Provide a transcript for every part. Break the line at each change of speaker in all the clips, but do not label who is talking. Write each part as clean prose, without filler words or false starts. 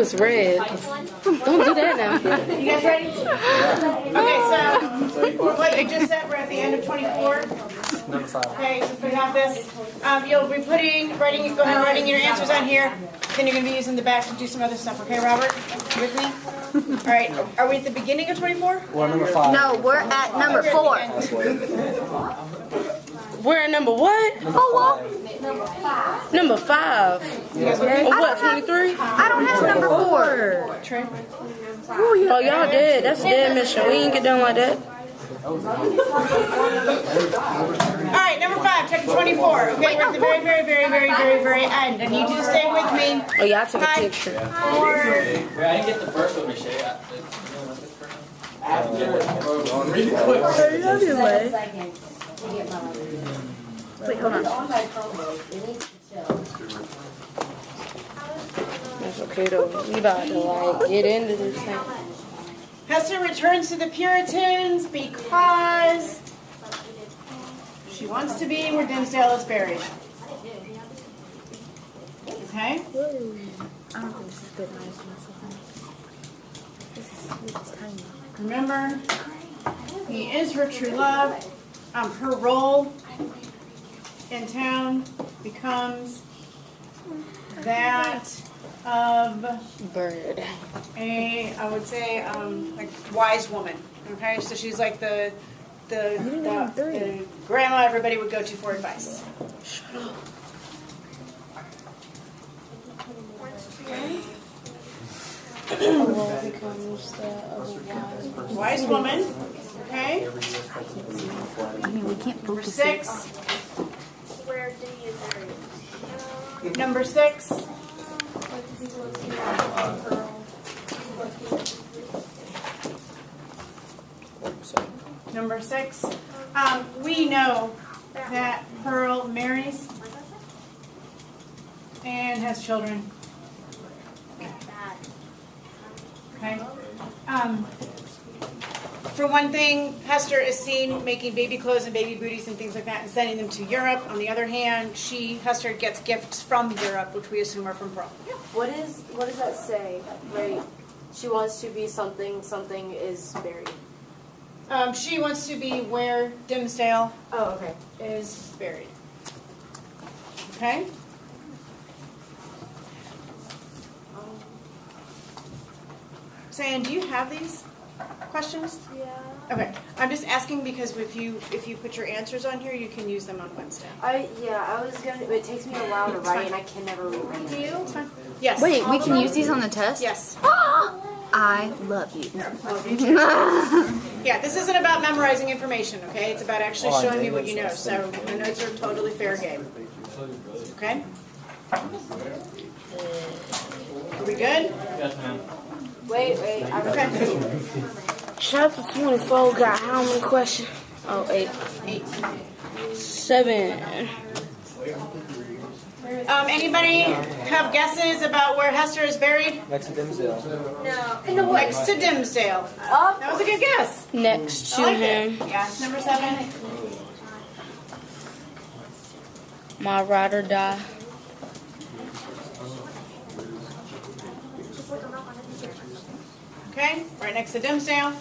it's red. Don't do that now.
You guys ready? Okay, so what you just said, we're at the end of 24. Okay, so we have this. You'll be go ahead and writing your answers on here. Then you're going to be using the back to do some other stuff. Okay, Robert? You with me? All right. Are we at the beginning of 24?
Well, number 5.
No, we're at number 4.
We're at number what? Number 5. What, 23?
I don't have number 4.
Trey?
Oh, y'all dead. That's a dead mission. We ain't get done like that.
All right, number 5, chapter 24. Okay, we're at the very, very, very, very, very, very end. I need you to stay with me.
Oh, yeah, I took a picture.
Wait, I didn't get the first one, Michelle.
Wait, hold on.
That's okay, though. We about to, like, get into this thing.
Hester returns to the Puritans because she wants to be where Dimmesdale is buried. Okay?
I don't think this is good. This is tiny.
Remember, he is her true love. Her role in town becomes that of
Bird.
I would say, like wise woman. Okay, so she's like the grandma everybody would go to for advice. Wise woman. Okay.
I mean, we can't
Number
focus
6.
Where do you bury?
Number 6. Number 6. We know that Pearl marries and has children. Okay. For one thing, Hester is seen making baby clothes and baby booties and things like that and sending them to Europe. On the other hand, Hester gets gifts from Europe, which we assume are from Pearl.
What does that say? Right? She wants to be something, something is buried.
She wants to be where Dimmesdale
Okay.
is buried. Okay? Sam, do you have these questions?
Yeah.
Okay. I'm just asking because if you put your answers on here, you can use them on Wednesday.
I was gonna. It takes me a while to write, and I can never reread
Do
it.
you? It's fine. Yes.
Wait, we can use these on the test?
Yes.
I love you.
Yeah, this isn't about memorizing information, okay? It's about actually showing me what you know. So the notes are totally fair game. Okay? Are we good?
Yes, ma'am.
Wait.
Okay.
Chapter 24 got how many questions? Oh, 8. 7.
Anybody have guesses about where Hester is buried?
Next to Dimmesdale.
No.
Next to Dimmesdale. That was a good guess.
Next
I
to
like
him.
it. Yeah, number 7.
My ride or die.
Okay, right next to Dimmesdale.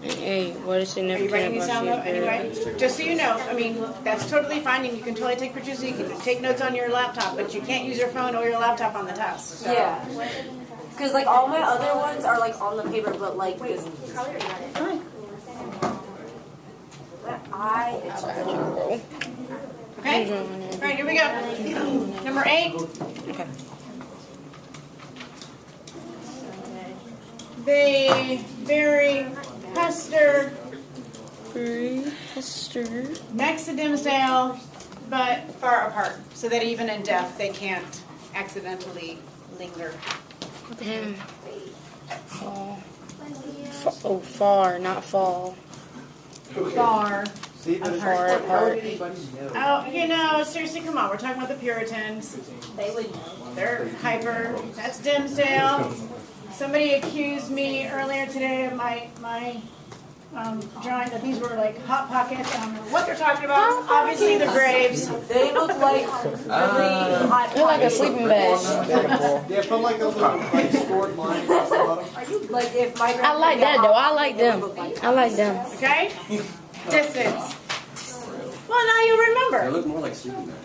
Hey, what is
Are you
significant
writing these down though?
about you?
Anyway, just so you know, I mean, that's totally fine, and you can totally take pictures, you can take notes on your laptop, but you can't use your phone or your laptop on the test. So.
Yeah. Because like all my other ones are like on the paper, but like this.
Fine. Okay. All right, here we go. Number 8.
Okay.
They bury Hester next to Dimmesdale, but far apart, so that even in death they can't accidentally linger.
Damn. Fall. Oh, far, not fall.
Far
Far apart.
Oh, you know, seriously, come on. We're talking about the Puritans.
They would know.
They're hyper. That's Dimmesdale. Somebody accused me earlier today of my drawing that these were like hot pockets. I don't know what they're talking about. Obviously, the graves.
They look like really hot.
They're like a sleeping bag.
Yeah, put like a little like scored line across the bottom.
Like if my
I like that though. I like them. I like them.
Okay? Distance. Well, now you remember.
They look more like sleeping bags.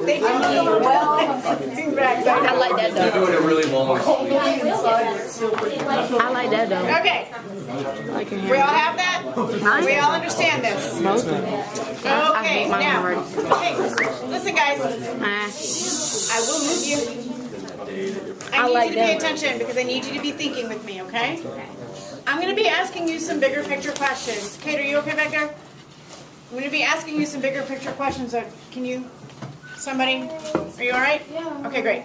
They do look well.
I like that
They're
though.
doing it really long.
I like that though.
Okay.
I can
We
hear
all have that? We all understand this?
most of them. I
Okay,
hate mine
now.
already.
Okay, listen guys. I will move you. I need
like
you to pay
them.
attention because I need you to be thinking with me, okay? I'm going to be asking you some bigger picture questions. Kate, are you okay back there? I'm going to be asking you some bigger picture questions. Can you, somebody, are you all right? Yeah. Okay, great.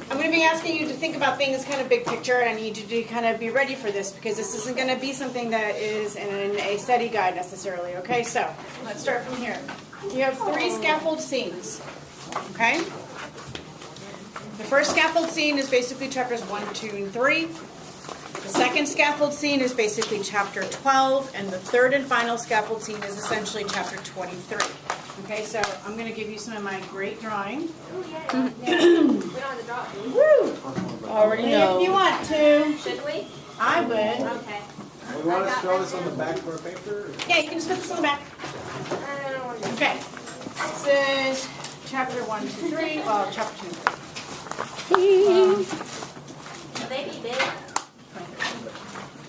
I'm going to be asking you to think about things kind of big picture, and I need you to kind of be ready for this because this isn't going to be something that is in a study guide necessarily, okay? So, let's start from here. You have 3 scaffold scenes, okay? The first scaffold scene is basically chapters 1, 2, and 3. The second scaffold scene is basically chapter 12, and the third and final scaffold scene is essentially chapter 23. Okay, so I'm going to give you some of my great drawing.
We don't have to draw it, do we?
Woo!
Already
If
know.
you want to,
Should we?
I would.
Okay.
We want to show this on the back of our paper?
Yeah, you can just put this on the back.
I don't want to.
Okay. This is chapter 1, 2, 3. Well, chapter 2.
Will they be big?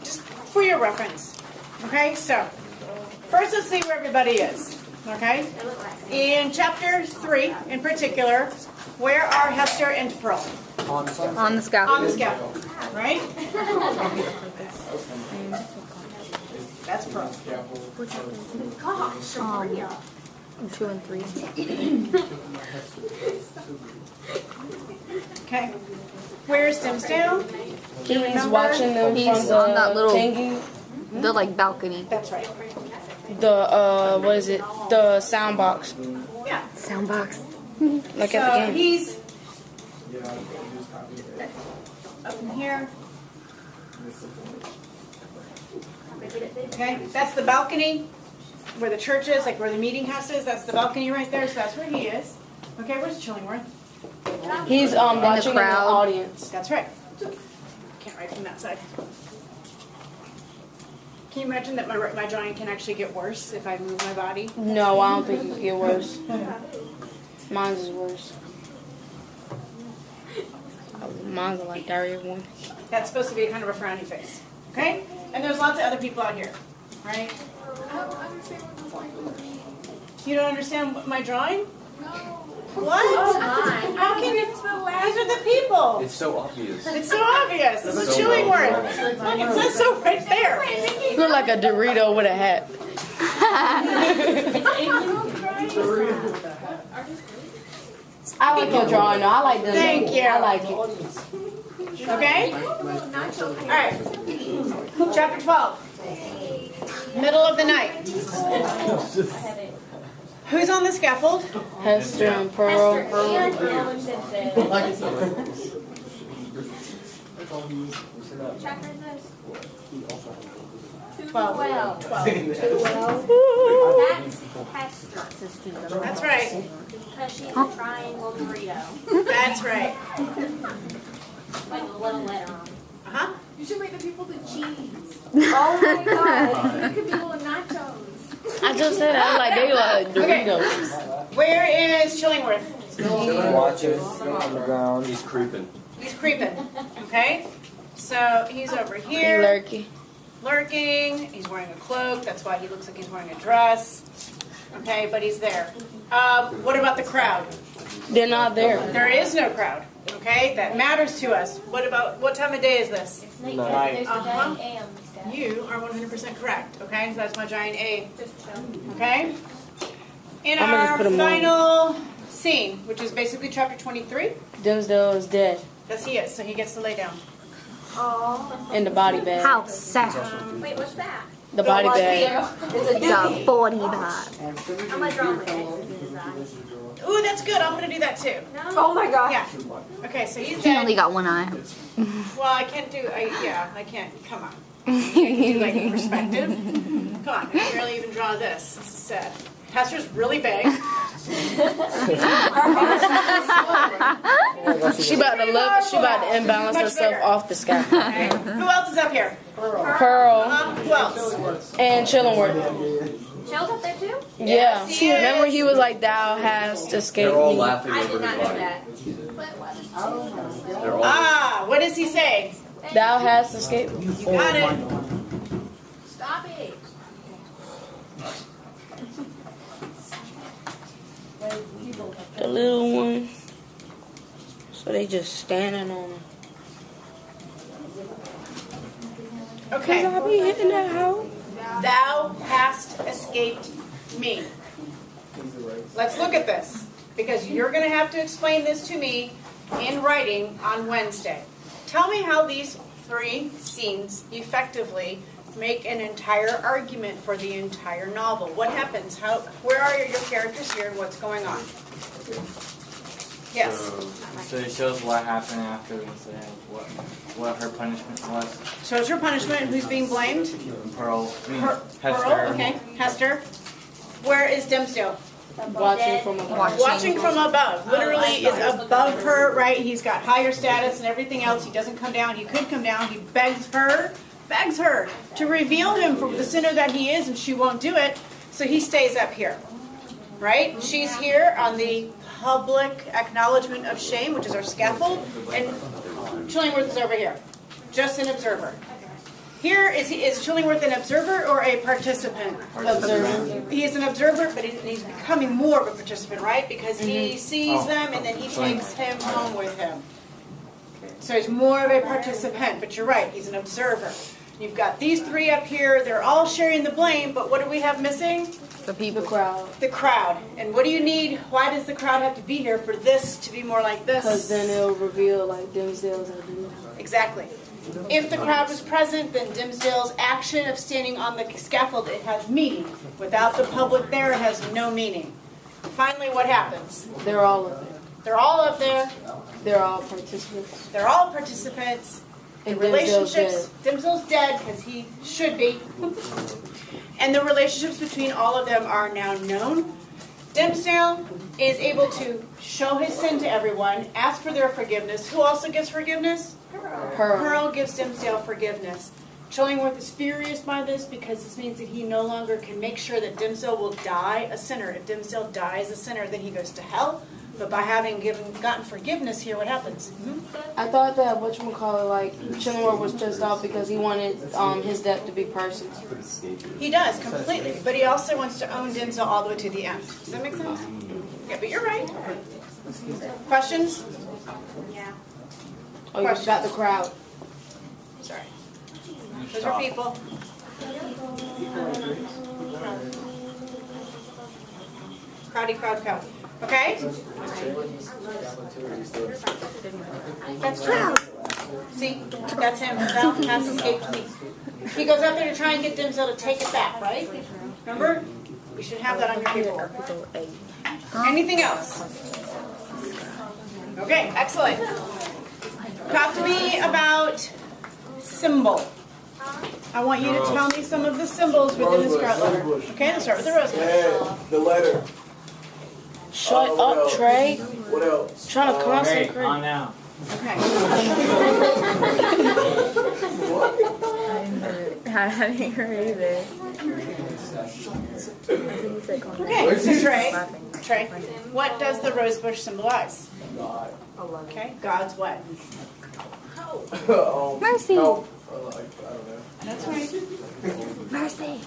Just for your reference. Okay, so first let's see where everybody is. Okay?
They look like
In chapter 3, in particular, where are Hester and Pearl?
On the
On the
scaffold.
scaffold, right? That's Pearl.
gosh, Maria.
2 and 3.
Okay. Where's Dimsdale?
He's watching them
He's
from the
on that little-
thingy.
The like balcony.
That's right.
The what is it? The sound box.
Yeah.
Sound box.
Like
So
at the game.
he's up in here. Okay, that's the balcony where the church is, like where the meeting house is. That's the balcony right there. So that's where he is. Okay, where's Chillingworth?
He's watching in the
crowd.
audience.
That's right. Can't write from that side. Can you imagine that my drawing can actually get worse if I move my body?
No, I don't think it could get worse. Mine's is worse. Mine's like diarrhea one.
That's supposed to be kind of a frowny face. Okay? And there's lots of other people out here. Right? You don't understand my drawing? What?
Oh my.
How can you? These are the people.
It's so obvious.
It's so obvious. This is
So
Chillingworth.
well
Look, it says so right there.
You look like a Dorito with a hat. I like your drawing though. I like them.
Thank you.
I like it.
Okay? Alright. Chapter 12. Middle of the night. Who's on the scaffold?
Hester and Pearl.
Chapter is this?
12.
12. That's Hester.
That's right.
Because she's a triangle burrito.
That's right.
Like a little letter on it.
Uh-huh.
You should make the people the cheese.
Oh my god.
You could be little nachos.
I just said I like they like Doritos.
Where is Chillingworth?
Watching on the ground. He's creeping.
He's creeping. Okay? So he's over here.
Lurky.
Lurking. He's wearing a cloak. That's why he looks like he's wearing a dress. Okay, but he's there. What about the crowd?
They're not there.
There is no crowd. Okay? That matters to us. What time of day is this? Uh-huh. You are 100% correct. Okay? So that's my giant A. Okay? In
I'm gonna just
our
put 'em on.
final scene, which is basically chapter 23,
Dimsdale is dead
that's he is, so he gets to lay down.
in the body bag.
How sad.
Wait, what's that?
The body bag.
The body bag.
I'm going to draw my face.
Ooh, that's good. I'm going to do that too.
Oh my god.
Yeah. Okay, so he's
He
dead.
only got one eye.
Well, I can't do, I can't. Come on. Like perspective. Come on, I can barely even draw this. This is sad. Hester's really big.
She about to imbalance
Much
herself
bigger.
off the scaffold.
Okay. Who else is up here?
Pearl
Who else?
and Chillingworth.
Chill's up there too?
Yeah.
Yes, he is.
Remember he was like, "Thou hast escaped
They're all
me."
laughing
I
over
did not
his
know
body.
that.
They're all.
Ah, what does he say?
Thou hast escaped me.
You got it.
Stop it.
The little one. So they just standing on him.
Okay.
I be hitting that hoe.
Thou hast escaped me. Let's look at this, because you're going to have to explain this to me in writing on Wednesday. Tell me how these three scenes effectively make an entire argument for the entire novel. What happens? Where are your characters here and what's going on? Yes.
So it shows what happened after and said what her punishment was.
Shows her punishment. Who's being blamed?
Pearl. Hester.
Pearl. Okay. Hester. Where is Dimsdale?
Watching from above.
Watching from above. Literally is above her, right? He's got higher status and everything else. He doesn't come down. He could come down. He begs her to reveal him for the sinner that he is, and she won't do it. So he stays up here, right? She's here on the public acknowledgement of shame, which is our scaffold, and Chillingworth is over here, just an observer. Here, is Chillingworth an observer or a participant?
Observer.
He is an observer, but he's becoming more of a participant, right? Because he sees them and then he takes him home with him. So he's more of a participant, but you're right, he's an observer. You've got these three up here, they're all sharing the blame, but what do we have missing?
The people. The crowd.
The crowd. And what do you need? Why does the crowd have to be here for this to be more like this?
Because then it'll reveal like Dimsdale's identity.
Exactly. If the crowd was present, then Dimsdale's action of standing on the scaffold, it has meaning. Without the public there, it has no meaning. Finally, what happens?
They're all up there.
They're all up there.
They're all participants.
They're all participants. The
And
relationships, Dimsdale's dead because he should be. And the relationships between all of them are now known. Dimsdale is able to show his sin to everyone, ask for their forgiveness. Who also gives forgiveness? Pearl gives Dimsdale forgiveness. Chillingworth is furious by this because this means that he no longer can make sure that Dimsdale will die a sinner. If Dimsdale dies a sinner, then he goes to hell. But by having gotten forgiveness here, what happens?
I thought that whatchamacallit, like, Chillingworth was pissed off because he wanted his death to be personal.
He does, completely. But he also wants to own Dimsdale all the way to the end. Does that make sense? Yeah, but you're right. Questions?
Yeah.
Oh, you got the crowd.
Sorry. Those are people. Crowdy, crowd. Okay? That's true. See, that's him. Thou hast escaped me. He goes up there to try and get Dimsdale to take it back, right? Remember? We should have that on your paperwork. Anything else? Okay, excellent. Talk to me about symbol. I want you to tell me some of the symbols within the Scarlet letter. Okay, let's start with the rose bush.
Yeah, the letter.
Shut up, Trey.
What else?
Trying to concentrate.
Hey, on now.
Okay.
I didn't hear it either.
Okay, so Trey, what does the rose bush symbolize?
God.
Okay, God's what?
Mercy.
Help. Or like, I don't know.
That's right.
Mercy.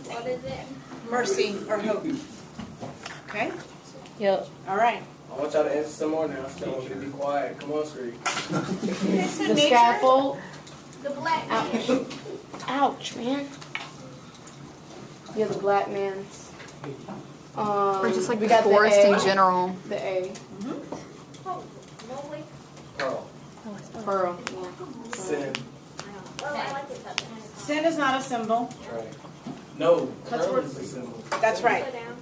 What is it?
Mercy or hope. Okay,
Yep.
all right.
I want y'all to answer some more now. Still want you to be quiet. Come on, Scree.
Okay, so
The
nature.
scaffold.
The black man.
Ouch, man.
Yeah, the black man's.
Or
just like
we
the
got
forest
the A.
in general.
The A.
Oh, Molly.
Pearl.
Pearl.
Sin.
Well, I like it better.
Sin is not a symbol.
Right. No,
That's
Pearl
where-
is a symbol.
That's right.
Slow down.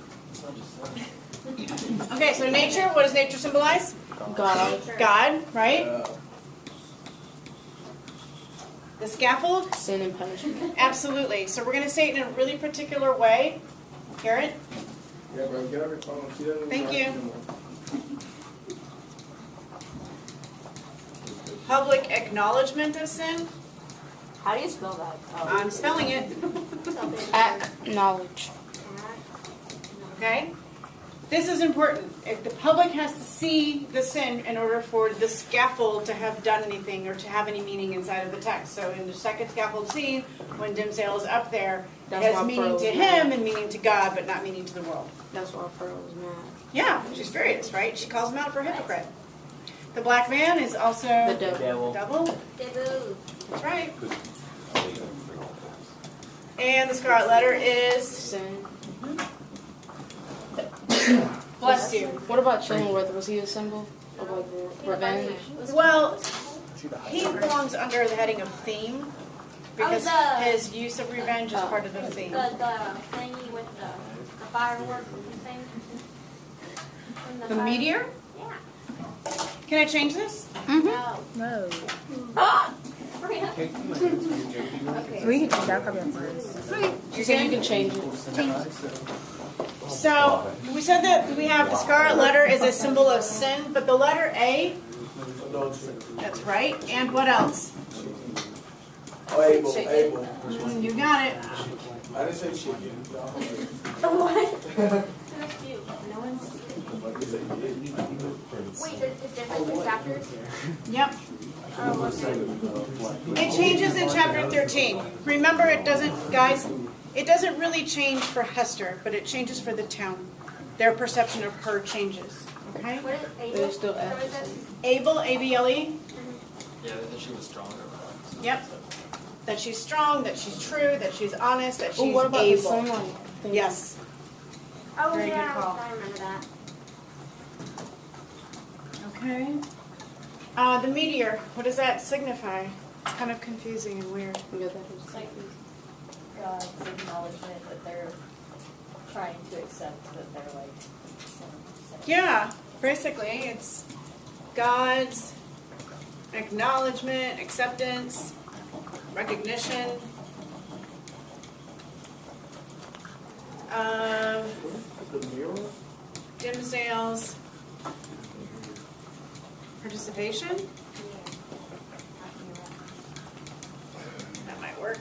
Okay, so nature, what does nature symbolize?
God.
God, right? The scaffold?
Sin and punishment.
Absolutely. So we're going to say it in a really particular way. Garrett?
Yeah, bro, get off your phone. She doesn't
Thank
even
you.
watch anymore.
Public acknowledgement of sin.
How do you spell that? Oh.
I'm spelling it.
Acknowledge.
Okay? This is important. If the public has to see the sin in order for the scaffold to have done anything or to have any meaning inside of the text. So in the second scaffold scene, when Dimsdale is up there,
That's
it has
why
meaning
Pearl's
to
mad.
him and meaning to God, but not meaning to the world.
That's why Pearl was mad.
Yeah, she's furious, right? She calls him out for a hypocrite. The black man is also
The devil.
double.
Debut.
That's right. And the scarlet letter is
Sin.
bless you.
What about Chillingworth? Was he a symbol of like revenge?
Well, he belongs under the heading of theme because his use of revenge is part of the theme.
The thingy with the fireworks thing. From
The
fire-
meteor?
Yeah.
Can I change this?
No.
No.
Maria.
We can change our copy of mine.
She said you can change it.
So we said that we have the scarlet letter is a symbol of sin, but the letter A, that's right. And what else?
Oh, Abel, Abel.
You got it.
I didn't say chicken.
What? That's cute. Wait, it's different in chapters?
Yep. It changes in chapter 13. Remember, it doesn't, guys, it doesn't really change for Hester, but it changes for the town. Their perception of her changes. Okay?
What is Abel?
There's still
What is
F.
it?
Abel, A-B-L-E.
Yeah, that she was stronger.
Yep. That she's strong, that she's true, that she's honest, that
Oh,
she's
what about the
able.
sunlight thing?
Yes.
Oh,
Very
yeah,
good call.
I remember that.
Okay. The meteor, what does that signify? It's kind of confusing and weird.
Yeah, that is.
Like God's acknowledgement that they're trying to accept that they're like.
Yeah, basically, it's God's acknowledgement, acceptance, recognition of Dimsdale's participation. That might work.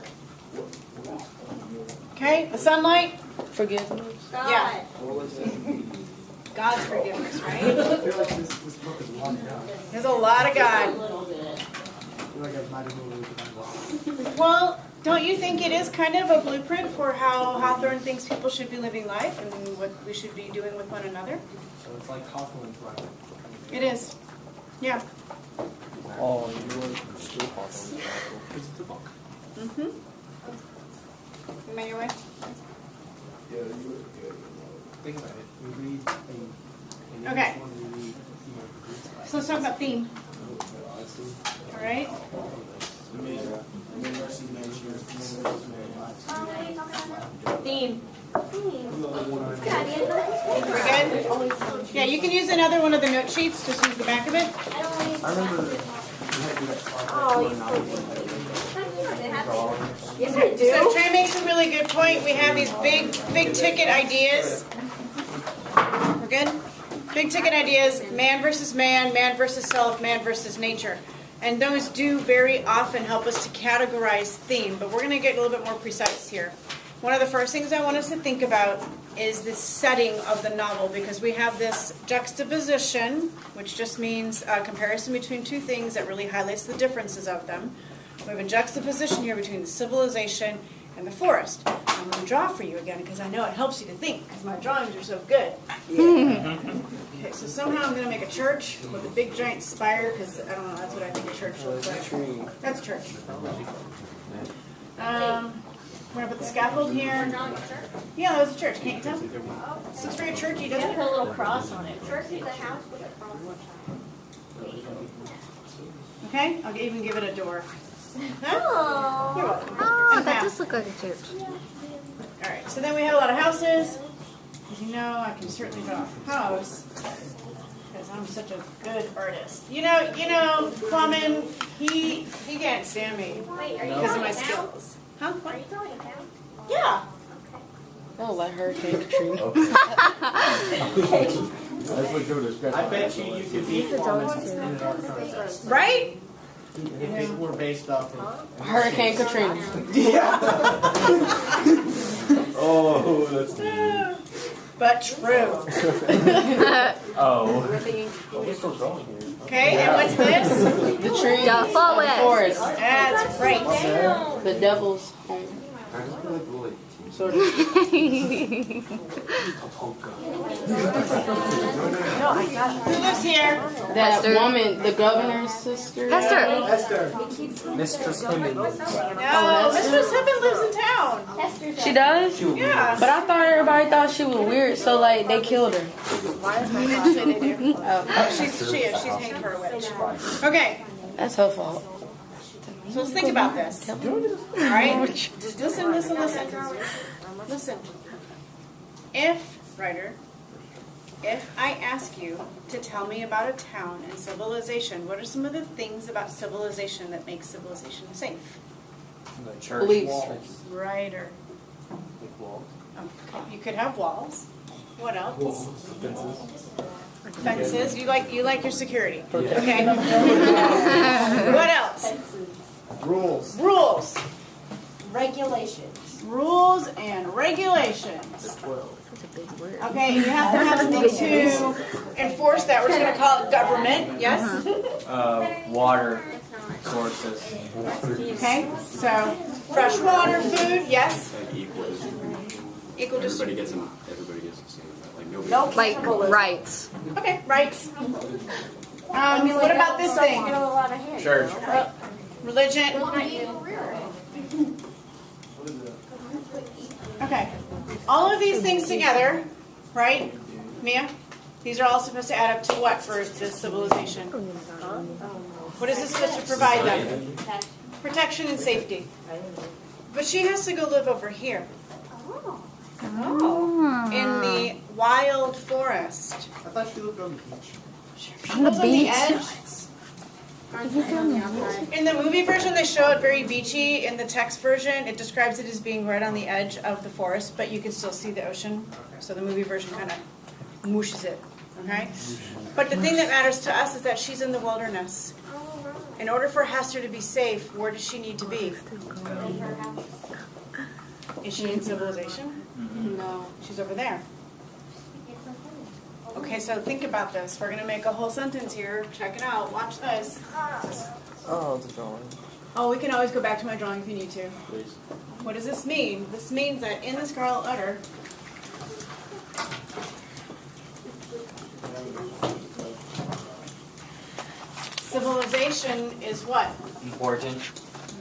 Okay, the sunlight,
Forgiveness.
God.
Yeah.
What was it?
God's forgiveness, right?
I feel like this book is long now.
There's a lot of God.
A little bit.
I feel like I might have moved it.
Well, don't you think it is kind of a blueprint for how Hawthorne thinks people should be living life and what we should be doing with one another?
So it's like Hawthorne's right.
It is. Yeah.
Oh, you were still awesome.
Because it's a book.
Mm-hmm. Am I your way?
Yeah, you were good.
Think about it. We read a
Okay.
one we read,
So let's talk about theme. All right.
Theme.
Good idea.
We're good? Yeah, you can use another one of the note sheets. Just use the back of it.
I don't want
I remember we had to do that.
Yes, I do.
So Trey makes a really good point. We have these big ticket ideas. We're good? Big ticket ideas, man versus self, man versus nature. And those do very often help us to categorize theme, but we're going to get a little bit more precise here. One of the first things I want us to think about is the setting of the novel, because we have this juxtaposition, which just means a comparison between two things that really highlights the differences of them. We have a juxtaposition here between the civilization and the forest. I'm going to draw for you again because I know it helps you to think because my drawings are so good. Okay, so somehow I'm going to make a church with a big giant spire because I don't know, that's what I think a church looks like. That's a church. We're going to put the scaffold here. Yeah, that was a church. Can't you tell? This looks very churchy, doesn't
Put a
it?
little cross on it.
Church is a house with a cross.
Okay, I'll even give it a door. Huh?
Oh.
You're welcome.
Oh,
And
that
now.
does look like a church.
All right, so then we have a lot of houses. As you know, I can certainly draw a house. Because I'm such a good artist. You know, Plumman, he can't stand me
Wait, are you
because of
throwing
my
it down?
skills. Huh?
Are you throwing it down?
Yeah.
Oh, like Hurricane Katrina.
I bet you could beat Thomas in an art contest.
Right?
If it were based off of.
Hurricane Katrina.
Oh, that's
But true.
Oh.
Okay, and what's this?
The tree.
The forest.
Forest.
That's right.
The devil's home. Sort of.
Who lives here?
That
Hester.
woman, the governor's sister.
Hester.
Esther.
Mistress Himmons.
No, Mistress Hibbin lives in town.
She does?
Yeah.
But I thought everybody thought she was weird, so like they killed her.
Eventually they do.
Oh,
She's hanged for a witch. Okay,
that's her fault.
so let's think about this. All right? Just listen. Listen. If I ask you to tell me about a town and civilization, what are some of the things about civilization that makes civilization safe?
The church
Police.
walls.
Right, or okay, you could have walls. What else? Fences. You like your security. Okay. What else?
Rules.
Rules.
Regulations.
Rules and regulations.
12.
Okay, you have to have something to enforce that. We're just going to call it government. Yes?
Water sources.
Okay, so fresh water, food, yes? Equal
Everybody
distribution.
gets them. Everybody gets the same. Like nobody.
Like rights.
Okay, rights. What about this thing?
Church.
Religion. Okay. All of these things together, right, Mia? These are all supposed to add up to what for this civilization? What is this supposed to provide them? Protection and safety. But she has to go live over here. Oh. In the wild forest.
I thought she lived on the beach.
On the beach.
edge. In the movie version, they show it very beachy. In the text version, it describes it as being right on the edge of the forest, but you can still see the ocean. So the movie version kind of mooshes it. Okay? But the thing that matters to us is that she's in the wilderness. In order for Hester to be safe, where does she need to be? Is she in civilization?
No.
She's over there. Okay, so think about this. We're going to make a whole sentence here. Check it out. Watch this.
Oh, it's a drawing.
Oh, we can always go back to my drawing if you need to.
Please.
What does this mean? This means that in the Scarlet Letter, civilization is what?
Important.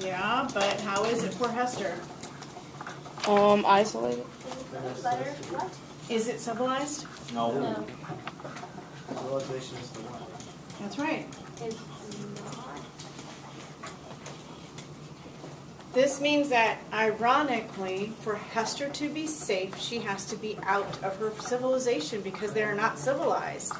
Yeah, but how is it for Hester?
Isolated.
Is it civilized?
No.
Civilization is the one.
That's right. This means that, ironically, for Hester to be safe, she has to be out of her civilization because they are not civilized.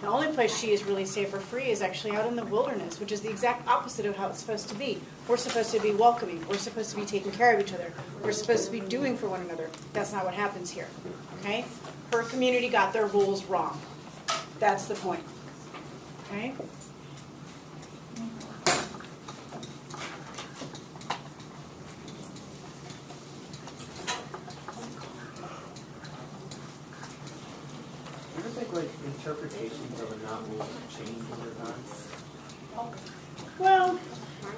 The only place she is really safe or free is actually out in the wilderness, which is the exact opposite of how it's supposed to be. We're supposed to be welcoming. We're supposed to be taking care of each other. We're supposed to be doing for one another. That's not what happens here. Okay? Her community got their rules wrong. That's the point. Okay?
Do you think like interpretations of a novel change over time?
Well,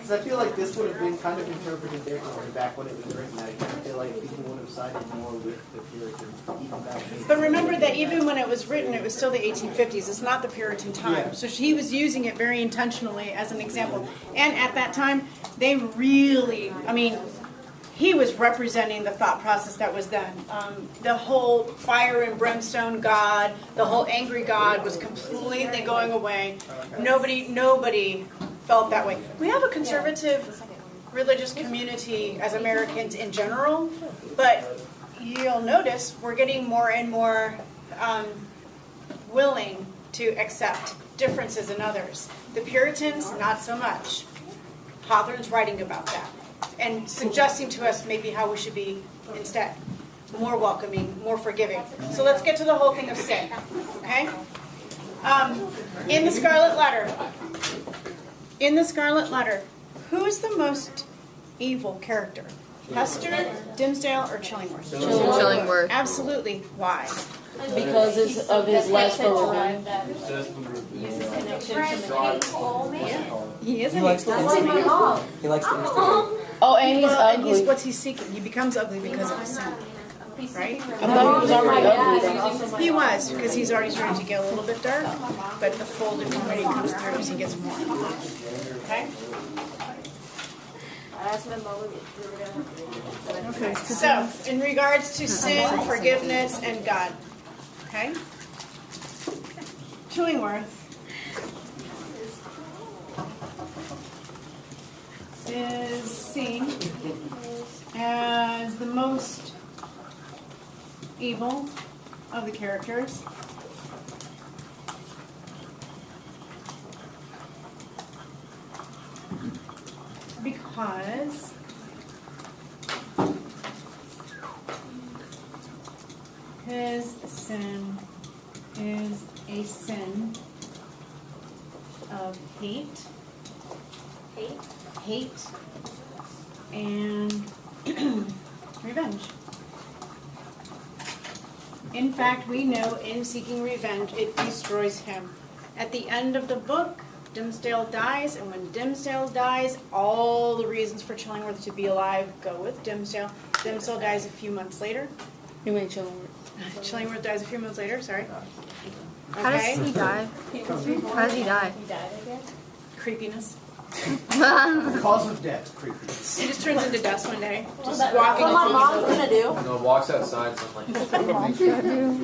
Because I feel like this would have been kind of interpreted differently back when it was written. I feel like people would have sided more with the Puritans even back then.
but remember that even when it was written, it was still the 1850s. It's not the Puritan time.
Yeah.
So he was using it very intentionally as an example. And at that time, they really, I mean, he was representing the thought process that was then. The whole fire and brimstone God, the whole angry God was completely going away. Nobody felt that way. We have a conservative religious community as Americans in general, but you'll notice we're getting more and more willing to accept differences in others. The Puritans, not so much. Hawthorne's writing about that and suggesting to us maybe how we should be instead. More welcoming, more forgiving. So let's get to the whole thing of sin, okay? In the Scarlet Letter, who's the most evil character? Hester, Dimmesdale, or Chillingworth?
Chillingworth.
Absolutely. Why?
Because it's of his lust for revenge.
He is
He
an
likes to
evil.
instigate. He likes to instigate.
Oh, and he's
Well, and
ugly.
what's he seeking? He becomes ugly because of his sin. Right?
I thought he was already ugly.
He was, because he's already starting to get a little bit dark, but the full deformity comes through as he gets more. Okay?
Okay.
So, in regards to sin, forgiveness, and God. Okay? Chillingworth is seen as the most evil of the characters. Because his sin is a sin of hate, and revenge. In fact, we know in seeking revenge, it destroys him. At the end of the book, Dimmesdale dies, and when Dimmesdale dies, all the reasons for Chillingworth to be alive go with Dimmesdale. Dimmesdale dies a few months later.
You mean Chillingworth?
Chillingworth dies a few months later, sorry.
How does he die? How does he die?
Creepiness.
Cause of death, creepiness.
He just turns into dust one day. Just walking
What my
into
mom's gonna do?
No, walks outside, so I'm like,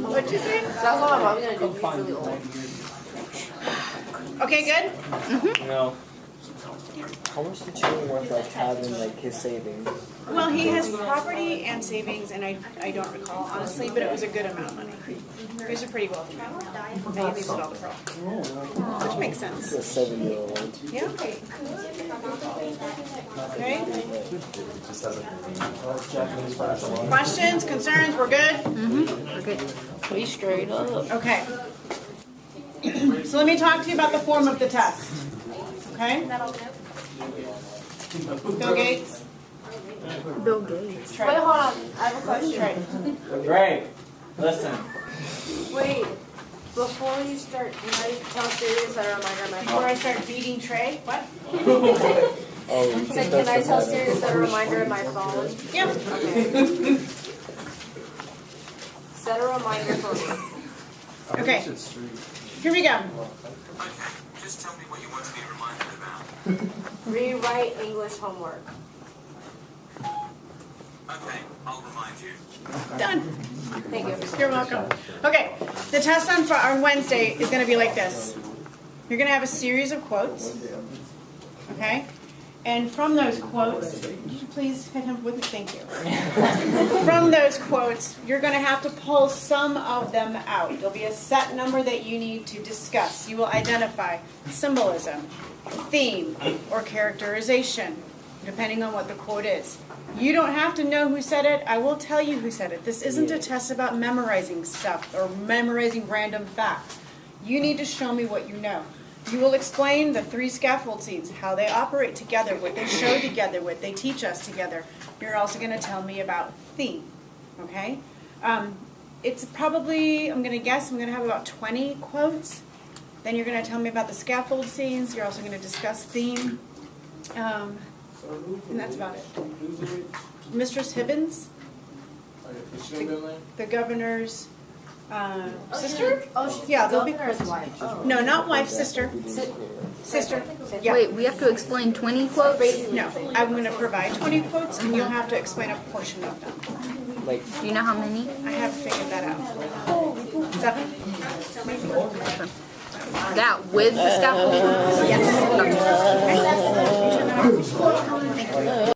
What'd you say?
That's what my mom's gonna do. He's really old.
Okay, good?
No. How much did Chillingworth like have in like his savings?
Well, he has property and savings, and I don't recall, honestly, but it was a good amount of money. He was a pretty wealthy man. And he leaves it all to Pearl. Which makes sense.
He's a 7-year-old.
Yeah. Okay. Questions, concerns, we're good?
We're good. We straight up.
Okay. So let me talk to you about the form of the test. Okay? Bill Gates?
Bill Gates.
Wait, hold on. I have a question.
Great. Listen.
Wait. Before you start, can I tell Sirius that a reminder of my
Before
phone?
I start beating Trey, what?
Oh, you
Like, can I tell Sirius that a reminder of my phone?
Yep.
Okay. Set a reminder for me.
Okay. Here we go.
just tell me what you want to be reminded about.
Rewrite English homework.
Okay, I'll remind you.
Done.
Thank you.
You're welcome. Okay, the test on Wednesday is going to be like this. You're going to have a series of quotes. Okay? And from those quotes, would you please hit him with it? Thank you. From those quotes, you're going to have to pull some of them out. There'll be a set number that you need to discuss. You will identify symbolism, theme, or characterization, depending on what the quote is. You don't have to know who said it. I will tell you who said it. This isn't a test about memorizing stuff or memorizing random facts. You need to show me what you know. You will explain the 3 scaffold scenes, how they operate together, what they show together, what they teach us together. You're also going to tell me about theme, okay? It's probably, I'm going to guess, I'm going to have about 20 quotes. Then you're going to tell me about the scaffold scenes. You're also going to discuss theme. And that's about it. Mistress Hibbins, the governor's sister?
Oh, she's
Yeah,
the
they'll be
governor's wife. Oh.
No, not wife, sister. Sister. Yeah.
Wait, we have to explain 20 quotes?
No, I'm going to provide 20 quotes, and you'll have to explain a portion of them.
Like,
Do you know how many?
I haven't figured that out. 7.
That with the scaffold?
Yes.
Okay.